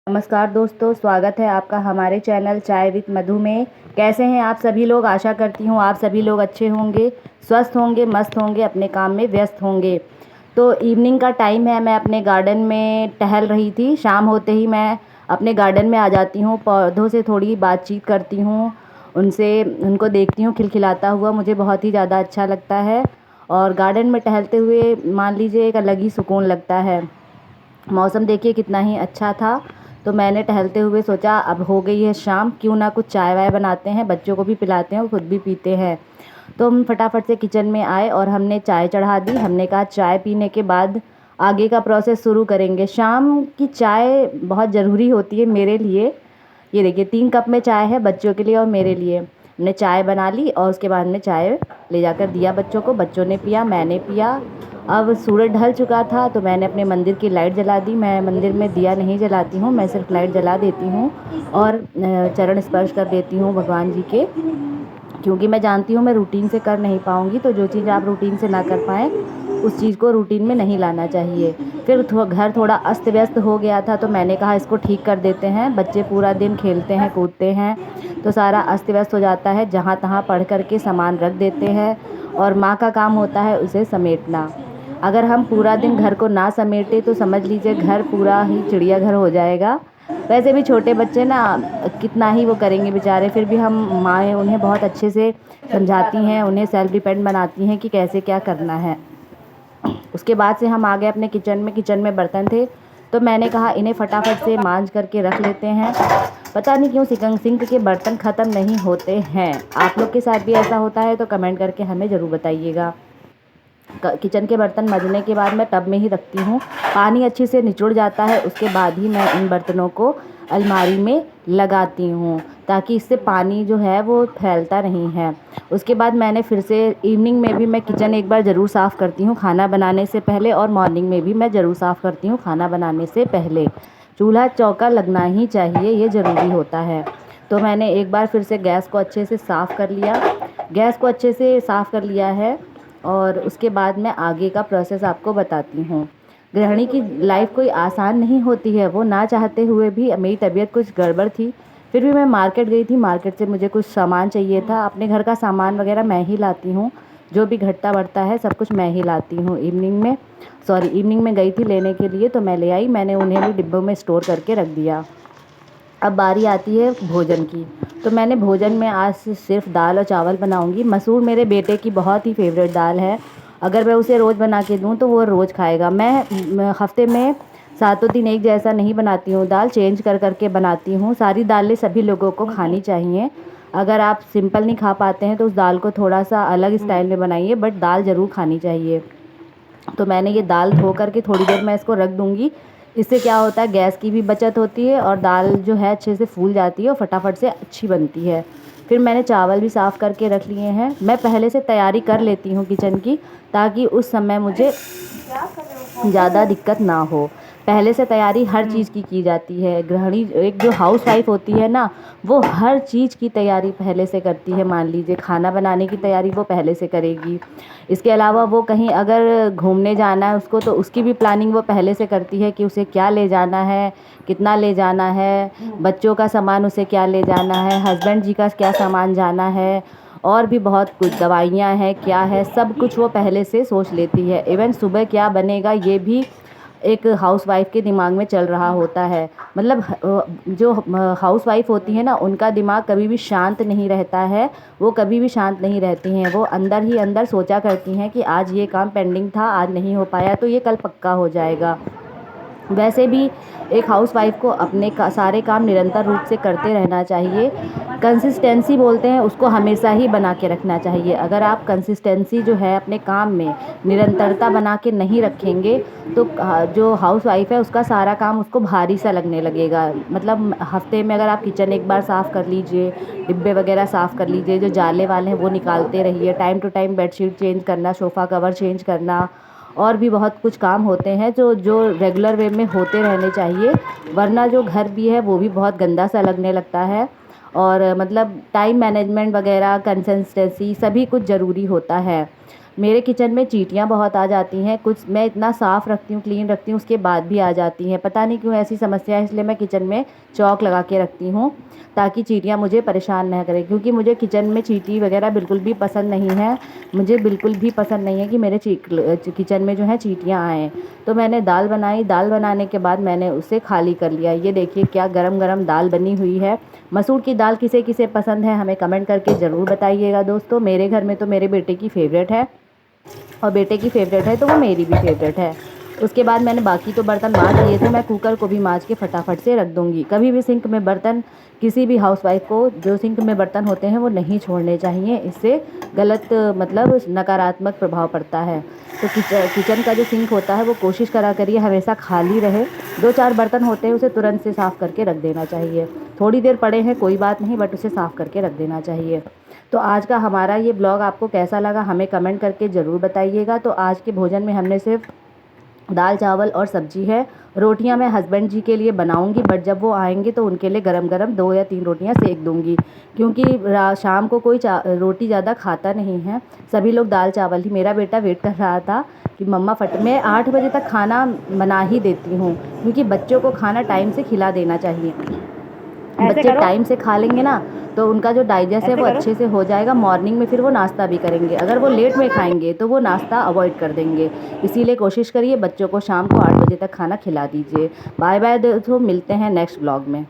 नमस्कार दोस्तों, स्वागत है आपका हमारे चैनल चाय विद मधु में। कैसे हैं आप सभी लोग? आशा करती हूँ आप सभी लोग अच्छे होंगे, स्वस्थ होंगे, मस्त होंगे, अपने काम में व्यस्त होंगे। तो इवनिंग का टाइम है, मैं अपने गार्डन में टहल रही थी। शाम होते ही मैं अपने गार्डन में आ जाती हूँ, पौधों से थोड़ी बातचीत करती हूँ, उनको देखती हूँ खिलखिलाता हुआ, मुझे बहुत ही ज़्यादा अच्छा लगता है। और गार्डन में टहलते हुए मान लीजिए एक अलग ही सुकून लगता है। मौसम देखिए कितना ही अच्छा था। तो मैंने टहलते हुए सोचा अब हो गई है शाम, क्यों ना कुछ चाय वाय बनाते हैं, बच्चों को भी पिलाते हैं और खुद भी पीते हैं। तो हम फटाफट से किचन में आए और हमने चाय चढ़ा दी। हमने कहा चाय पीने के बाद आगे का प्रोसेस शुरू करेंगे। शाम की चाय बहुत ज़रूरी होती है मेरे लिए। ये देखिए 3 कप में चाय है बच्चों के लिए और मेरे लिए। हमने चाय बना ली और उसके बाद में चाय ले जाकर दिया बच्चों को, बच्चों ने पिया, मैंने पिया। अब सूरज ढल चुका था तो मैंने अपने मंदिर की लाइट जला दी। मैं मंदिर में दिया नहीं जलाती हूँ, मैं सिर्फ लाइट जला देती हूँ और चरण स्पर्श कर देती हूँ भगवान जी के, क्योंकि मैं जानती हूँ मैं रूटीन से कर नहीं पाऊँगी। तो जो चीज़ आप रूटीन से ना कर पाएँ उस चीज़ को रूटीन में नहीं लाना चाहिए। फिर घर थोड़ा अस्त व्यस्त हो गया था तो मैंने कहा इसको ठीक कर देते हैं। बच्चे पूरा दिन खेलते हैं कूदते हैं तो सारा अस्त व्यस्त हो जाता है, जहाँ तहाँ पढ़ कर के सामान रख देते हैं और माँ का काम होता है उसे समेटना। अगर हम पूरा दिन घर को ना समेटे तो समझ लीजिए घर पूरा ही चिड़ियाघर हो जाएगा। वैसे भी छोटे बच्चे ना कितना ही वो करेंगे बेचारे, फिर भी हम माएँ उन्हें बहुत अच्छे से समझाती हैं, उन्हें सेल्फ डिपेंड बनाती हैं कि कैसे क्या करना है। उसके बाद से हम आ गए अपने किचन में बर्तन थे तो मैंने कहा इन्हें फटाफट से मांज करके रख लेते हैं। पता नहीं क्यों सिंक के बर्तन ख़त्म नहीं होते हैं। आप लोग के साथ भी ऐसा होता है तो कमेंट करके हमें ज़रूर बताइएगा। किचन के बर्तन मजने के बाद मैं टब में ही रखती हूँ। पानी अच्छे से निचुड़ जाता है उसके बाद ही मैं इन बर्तनों को अलमारी में लगाती हूँ, ताकि इससे पानी जो है वो फैलता नहीं है। उसके बाद मैंने फिर से इवनिंग में भी मैं किचन एक बार ज़रूर साफ़ करती हूँ खाना बनाने से पहले, और मॉर्निंग में भी मैं ज़रूर साफ़ करती हूँ खाना बनाने से पहले। चूल्हा चौका लगना ही चाहिए, ये ज़रूरी होता है। तो मैंने एक बार फिर से गैस को अच्छे से साफ़ कर लिया है और उसके बाद मैं आगे का प्रोसेस आपको बताती हूँ। गृहिणी की लाइफ कोई आसान नहीं होती है। वो ना चाहते हुए भी, मेरी तबीयत कुछ गड़बड़ थी, फिर भी मैं मार्केट गई थी। मार्केट से मुझे कुछ सामान चाहिए था। अपने घर का सामान वगैरह मैं ही लाती हूँ, जो भी घटता बढ़ता है सब कुछ मैं ही लाती हूँ। इवनिंग में गई थी लेने के लिए तो मैं ले आई। मैंने उन्हें भी डिब्बों में स्टोर करके रख दिया। अब बारी आती है भोजन की। तो मैंने भोजन में आज सिर्फ दाल और चावल बनाऊंगी। मसूर मेरे बेटे की बहुत ही फेवरेट दाल है। अगर मैं उसे रोज़ बना के दूं तो वो रोज़ खाएगा। मैं हफ्ते में 7 दिन एक जैसा नहीं बनाती हूँ, दाल चेंज कर कर के बनाती हूँ। सारी दालें सभी लोगों को खानी चाहिए। अगर आप सिंपल नहीं खा पाते हैं तो उस दाल को थोड़ा सा अलग स्टाइल में बनाइए, बट दाल ज़रूर खानी चाहिए। तो मैंने ये दाल धो करके थोड़ी देर मैं इसको रख दूँगी। इससे क्या होता है, गैस की भी बचत होती है और दाल जो है अच्छे से फूल जाती है और फटाफट से अच्छी बनती है। फिर मैंने चावल भी साफ़ करके रख लिए हैं। मैं पहले से तैयारी कर लेती हूँ किचन की, ताकि उस समय मुझे ज़्यादा दिक्कत ना हो। पहले से तैयारी हर चीज़ की जाती है। गृहिणी एक जो हाउस वाइफ होती है ना, वो हर चीज़ की तैयारी पहले से करती है। मान लीजिए खाना बनाने की तैयारी वो पहले से करेगी। इसके अलावा वो कहीं अगर घूमने जाना है उसको, तो उसकी भी प्लानिंग वो पहले से करती है कि उसे क्या ले जाना है, कितना ले जाना है, बच्चों का सामान उसे क्या ले जाना है, हस्बैंड जी का क्या सामान जाना है, और भी बहुत कुछ दवाइयाँ हैं क्या है, सब कुछ वो पहले से सोच लेती है। इवन सुबह क्या बनेगा ये भी एक हाउसवाइफ के दिमाग में चल रहा होता है। मतलब जो हाउसवाइफ होती है ना, उनका दिमाग कभी भी शांत नहीं रहता है। वो कभी भी शांत नहीं रहती हैं। वो अंदर ही अंदर सोचा करती हैं कि आज ये काम पेंडिंग था, आज नहीं हो पाया तो ये कल पक्का हो जाएगा। वैसे भी एक हाउसवाइफ को अपने सारे काम निरंतर रूप से करते रहना चाहिए। कंसिस्टेंसी बोलते हैं उसको, हमेशा ही बना के रखना चाहिए। अगर आप कंसिस्टेंसी जो है अपने काम में निरंतरता बना के नहीं रखेंगे तो जो हाउसवाइफ है उसका सारा काम उसको भारी सा लगने लगेगा। मतलब हफ्ते में अगर आप किचन एक बार साफ़ कर लीजिए, डिब्बे वगैरह साफ़ कर लीजिए, जो जाले वाले हैं वो निकालते रहिए, time to time bedsheet change करना, सोफ़ा कवर चेंज करना, और भी बहुत कुछ काम होते हैं जो जो रेगुलर वे में होते रहने चाहिए। वरना जो घर भी है वो भी बहुत गंदा सा लगने लगता है। और मतलब टाइम मैनेजमेंट वगैरह, कंसिस्टेंसी, सभी कुछ ज़रूरी होता है। मेरे किचन में चींटियाँ बहुत आ जाती हैं, कुछ मैं इतना साफ़ रखती हूँ, क्लीन रखती हूँ, उसके बाद भी आ जाती हैं। पता नहीं क्यों ऐसी समस्या है, इसलिए मैं किचन में चॉक लगा के रखती हूँ ताकि चींटियाँ मुझे परेशान ना करें, क्योंकि मुझे किचन में चींटी वगैरह बिल्कुल भी पसंद नहीं है। मुझे बिल्कुल भी पसंद नहीं है कि मेरे किचन में जो है चींटियाँ आएँ। तो मैंने दाल बनाई, दाल बनाने के बाद मैंने उसे खाली कर लिया। ये देखिए क्या गरम-गरम दाल बनी हुई है। मसूर की दाल किसे-किसे पसंद है हमें कमेंट करके ज़रूर बताइएगा दोस्तों। मेरे घर में तो मेरे बेटे की फ़ेवरेट है और बेटे की फ़ेवरेट है तो वो मेरी भी फ़ेवरेट है। उसके बाद मैंने बाकी तो बर्तन मांज लिए थे, मैं कुकर को भी मांज के फटाफट से रख दूँगी। कभी भी सिंक में बर्तन किसी भी हाउसवाइफ़ को जो सिंक में बर्तन होते हैं वो नहीं छोड़ने चाहिए, इससे गलत मतलब नकारात्मक प्रभाव पड़ता है। तो किचन का जो सिंक होता है वो कोशिश करा करिए हमेशा खाली रहे। 2-4 बर्तन होते हैं उसे तुरंत से साफ़ करके रख देना चाहिए। थोड़ी देर पड़े हैं कोई बात नहीं, बट उसे साफ़ करके रख देना चाहिए। तो आज का हमारा ये ब्लॉग आपको कैसा लगा हमें कमेंट करके ज़रूर बताइएगा। तो आज के भोजन में हमने सिर्फ दाल चावल और सब्जी है। रोटियां मैं हस्बैंड जी के लिए बनाऊंगी, बट जब वो आएंगे तो उनके लिए गरम गरम 2 या 3 रोटियां सेक दूंगी, क्योंकि शाम को कोई रोटी ज़्यादा खाता नहीं है, सभी लोग दाल चावल ही। मेरा बेटा वेट कर रहा था कि मम्मा मैं 8 बजे तक खाना बना ही देती हूँ, क्योंकि बच्चों को खाना टाइम से खिला देना चाहिए। बच्चे टाइम से खा लेंगे ना तो उनका जो डाइजेस्ट है वो अच्छे से हो जाएगा। मॉर्निंग में फिर वो नाश्ता भी करेंगे, अगर वो लेट में खाएंगे तो वो नाश्ता अवॉइड कर देंगे। इसीलिए कोशिश करिए बच्चों को शाम को 8 बजे तक खाना खिला दीजिए। बाय बाय दोस्तों, मिलते हैं नेक्स्ट ब्लॉग में।